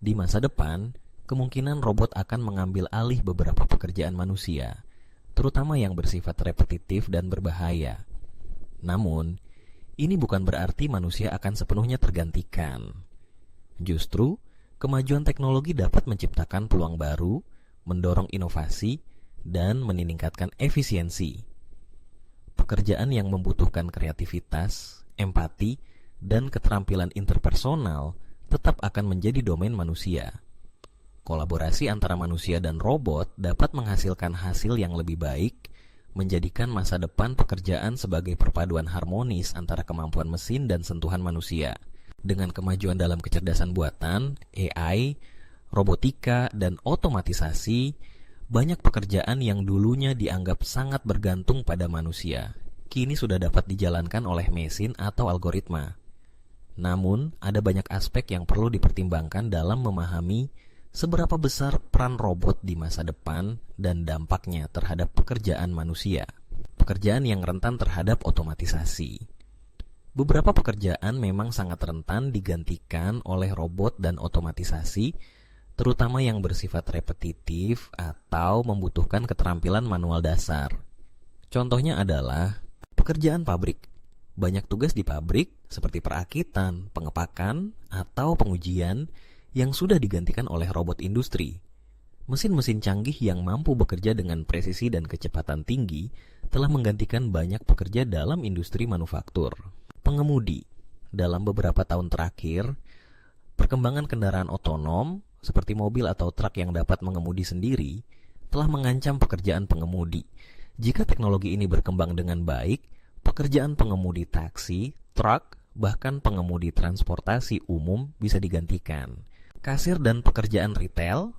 Di masa depan, kemungkinan robot akan mengambil alih beberapa pekerjaan manusia, terutama yang bersifat repetitif dan berbahaya. Namun, ini bukan berarti manusia akan sepenuhnya tergantikan. Justru, kemajuan teknologi dapat menciptakan peluang baru, mendorong inovasi, dan meningkatkan efisiensi. Pekerjaan yang membutuhkan kreativitas, empati, dan keterampilan interpersonal tetap akan menjadi domain manusia. Kolaborasi antara manusia dan robot dapat menghasilkan hasil yang lebih baik, menjadikan masa depan pekerjaan sebagai perpaduan harmonis antara kemampuan mesin dan sentuhan manusia. Dengan kemajuan dalam kecerdasan buatan, AI, robotika, dan otomatisasi, banyak pekerjaan yang dulunya dianggap sangat bergantung pada manusia, kini sudah dapat dijalankan oleh mesin atau algoritma. Namun, ada banyak aspek yang perlu dipertimbangkan dalam memahami seberapa besar peran robot di masa depan dan dampaknya terhadap pekerjaan manusia. Pekerjaan yang rentan terhadap otomatisasi. Beberapa pekerjaan memang sangat rentan digantikan oleh robot dan otomatisasi, terutama yang bersifat repetitif atau membutuhkan keterampilan manual dasar. Contohnya adalah pekerjaan pabrik. Banyak tugas di pabrik seperti perakitan, pengepakan, atau pengujian yang sudah digantikan oleh robot industri. Mesin-mesin canggih yang mampu bekerja dengan presisi dan kecepatan tinggi telah menggantikan banyak pekerja dalam industri manufaktur. Pengemudi. Dalam beberapa tahun terakhir, perkembangan kendaraan otonom seperti mobil atau truk yang dapat mengemudi sendiri telah mengancam pekerjaan pengemudi. Jika teknologi ini berkembang dengan baik, pekerjaan pengemudi taksi, truk, bahkan pengemudi transportasi umum bisa digantikan. Kasir dan pekerjaan retail,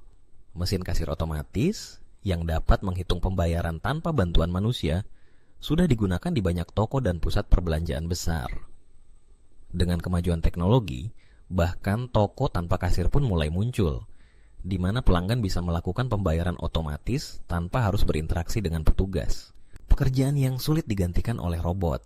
mesin kasir otomatis yang dapat menghitung pembayaran tanpa bantuan manusia, sudah digunakan di banyak toko dan pusat perbelanjaan besar. Dengan kemajuan teknologi, bahkan toko tanpa kasir pun mulai muncul, di mana pelanggan bisa melakukan pembayaran otomatis tanpa harus berinteraksi dengan petugas. Pekerjaan yang sulit digantikan oleh robot.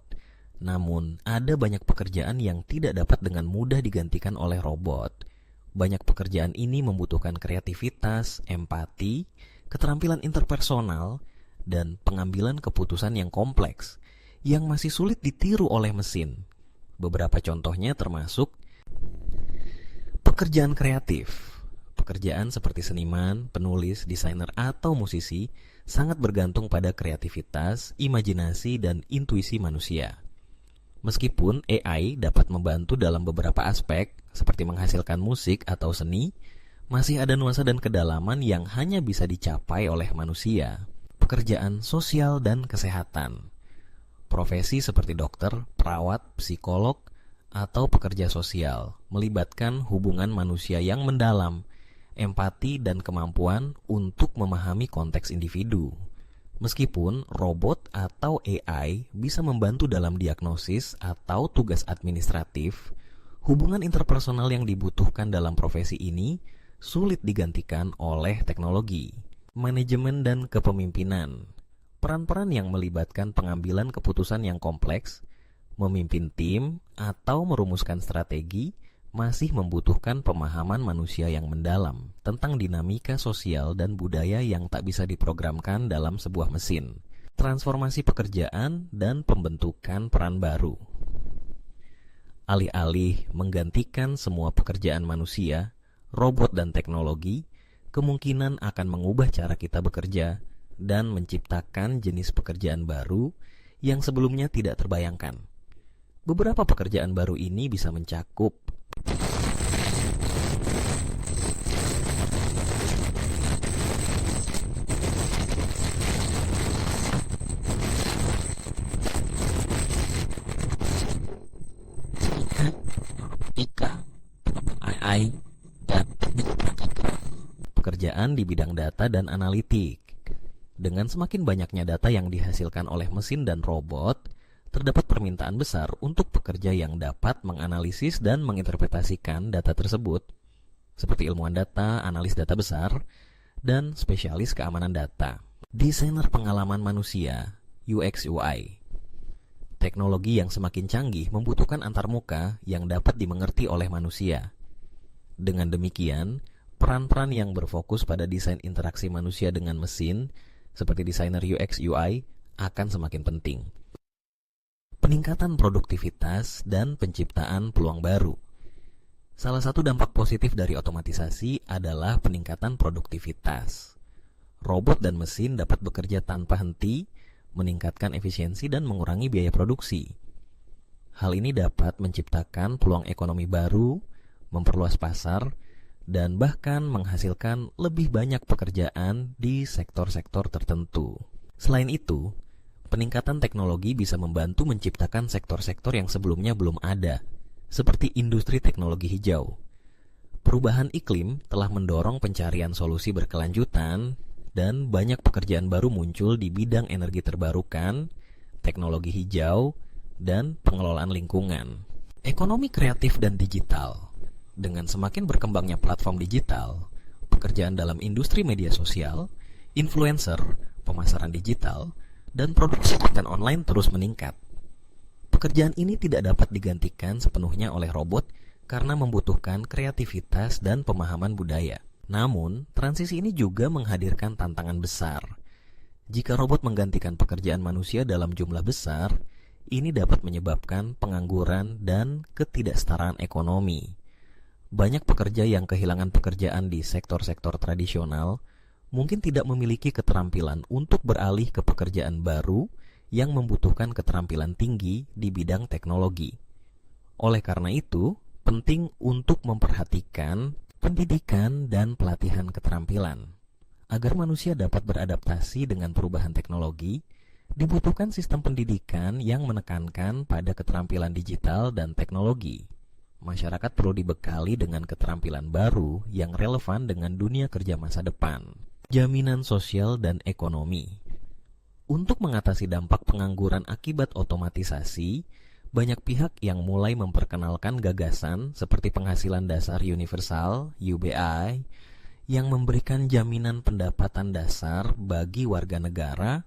Namun, ada banyak pekerjaan yang tidak dapat dengan mudah digantikan oleh robot. Banyak pekerjaan ini membutuhkan kreativitas, empati, keterampilan interpersonal, dan pengambilan keputusan yang kompleks, yang masih sulit ditiru oleh mesin. Beberapa contohnya termasuk pekerjaan kreatif. Pekerjaan seperti seniman, penulis, desainer, atau musisi sangat bergantung pada kreativitas, imajinasi, dan intuisi manusia. Meskipun AI dapat membantu dalam beberapa aspek, seperti menghasilkan musik atau seni, masih ada nuansa dan kedalaman yang hanya bisa dicapai oleh manusia. Pekerjaan sosial dan kesehatan. Profesi seperti dokter, perawat, psikolog, atau pekerja sosial melibatkan hubungan manusia yang mendalam, empati, dan kemampuan untuk memahami konteks individu. Meskipun robot atau AI bisa membantu dalam diagnosis atau tugas administratif, hubungan interpersonal yang dibutuhkan dalam profesi ini sulit digantikan oleh teknologi. Manajemen dan kepemimpinan. Peran-peran yang melibatkan pengambilan keputusan yang kompleks, memimpin tim, atau merumuskan strategi masih membutuhkan pemahaman manusia yang mendalam tentang dinamika sosial dan budaya yang tak bisa diprogramkan dalam sebuah mesin. Transformasi pekerjaan dan pembentukan peran baru. Alih-alih menggantikan semua pekerjaan manusia, robot dan teknologi kemungkinan akan mengubah cara kita bekerja dan menciptakan jenis pekerjaan baru yang sebelumnya tidak terbayangkan. Beberapa pekerjaan baru ini bisa mencakup AI dan pekerjaan di bidang data dan analitik. Dengan semakin banyaknya data yang dihasilkan oleh mesin dan robot, terdapat permintaan besar untuk pekerja yang dapat menganalisis dan menginterpretasikan data tersebut, seperti ilmuwan data, analis data besar, dan spesialis keamanan data. Desainer pengalaman manusia, UX/UI. Teknologi yang semakin canggih membutuhkan antarmuka yang dapat dimengerti oleh manusia. Dengan demikian, peran-peran yang berfokus pada desain interaksi manusia dengan mesin, seperti desainer UX UI, akan semakin penting. Peningkatan produktivitas dan penciptaan peluang baru. Salah satu dampak positif dari otomatisasi adalah peningkatan produktivitas. Robot dan mesin dapat bekerja tanpa henti, meningkatkan efisiensi dan mengurangi biaya produksi. Hal ini dapat menciptakan peluang ekonomi baru, memperluas pasar, dan bahkan menghasilkan lebih banyak pekerjaan di sektor-sektor tertentu. Selain itu, peningkatan teknologi bisa membantu menciptakan sektor-sektor yang sebelumnya belum ada, seperti industri teknologi hijau. Perubahan iklim telah mendorong pencarian solusi berkelanjutan dan banyak pekerjaan baru muncul di bidang energi terbarukan, teknologi hijau, dan pengelolaan lingkungan. Ekonomi kreatif dan digital. Dengan semakin berkembangnya platform digital, pekerjaan dalam industri media sosial, influencer, pemasaran digital, dan produksi konten online terus meningkat. Pekerjaan ini tidak dapat digantikan sepenuhnya oleh robot karena membutuhkan kreativitas dan pemahaman budaya. Namun, transisi ini juga menghadirkan tantangan besar. Jika robot menggantikan pekerjaan manusia dalam jumlah besar, ini dapat menyebabkan pengangguran dan ketidaksetaraan ekonomi. Banyak pekerja yang kehilangan pekerjaan di sektor-sektor tradisional mungkin tidak memiliki keterampilan untuk beralih ke pekerjaan baru yang membutuhkan keterampilan tinggi di bidang teknologi. Oleh karena itu, penting untuk memperhatikan pendidikan dan pelatihan keterampilan. Agar manusia dapat beradaptasi dengan perubahan teknologi, dibutuhkan sistem pendidikan yang menekankan pada keterampilan digital dan teknologi. Masyarakat perlu dibekali dengan keterampilan baru yang relevan dengan dunia kerja masa depan. Jaminan sosial dan ekonomi. Untuk mengatasi dampak pengangguran akibat otomatisasi, banyak pihak yang mulai memperkenalkan gagasan seperti penghasilan dasar universal (UBI) yang memberikan jaminan pendapatan dasar bagi warga negara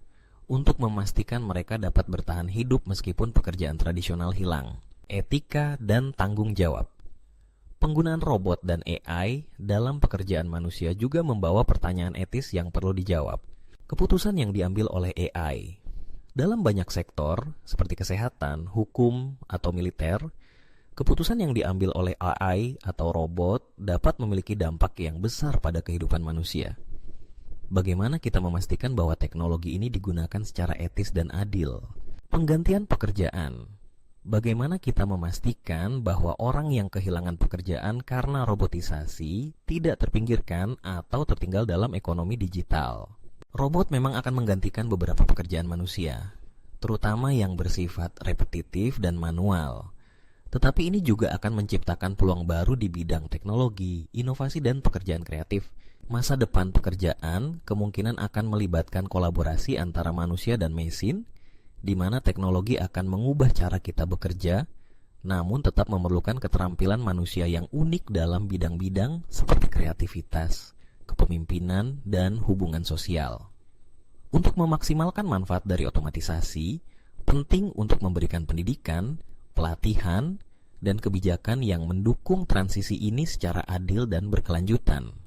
untuk memastikan mereka dapat bertahan hidup meskipun pekerjaan tradisional hilang. Etika dan tanggung jawab. Penggunaan robot dan AI dalam pekerjaan manusia juga membawa pertanyaan etis yang perlu dijawab. Keputusan yang diambil oleh AI dalam banyak sektor seperti kesehatan, hukum, atau militer, keputusan yang diambil oleh AI atau robot dapat memiliki dampak yang besar pada kehidupan manusia. Bagaimana kita memastikan bahwa teknologi ini digunakan secara etis dan adil? Penggantian pekerjaan. Bagaimana kita memastikan bahwa orang yang kehilangan pekerjaan karena robotisasi tidak terpinggirkan atau tertinggal dalam ekonomi digital? Robot memang akan menggantikan beberapa pekerjaan manusia, terutama yang bersifat repetitif dan manual. Tetapi ini juga akan menciptakan peluang baru di bidang teknologi, inovasi, dan pekerjaan kreatif. Masa depan pekerjaan kemungkinan akan melibatkan kolaborasi antara manusia dan mesin, di mana teknologi akan mengubah cara kita bekerja, namun tetap memerlukan keterampilan manusia yang unik dalam bidang-bidang seperti kreativitas, kepemimpinan, dan hubungan sosial. Untuk memaksimalkan manfaat dari otomatisasi, penting untuk memberikan pendidikan, pelatihan, dan kebijakan yang mendukung transisi ini secara adil dan berkelanjutan.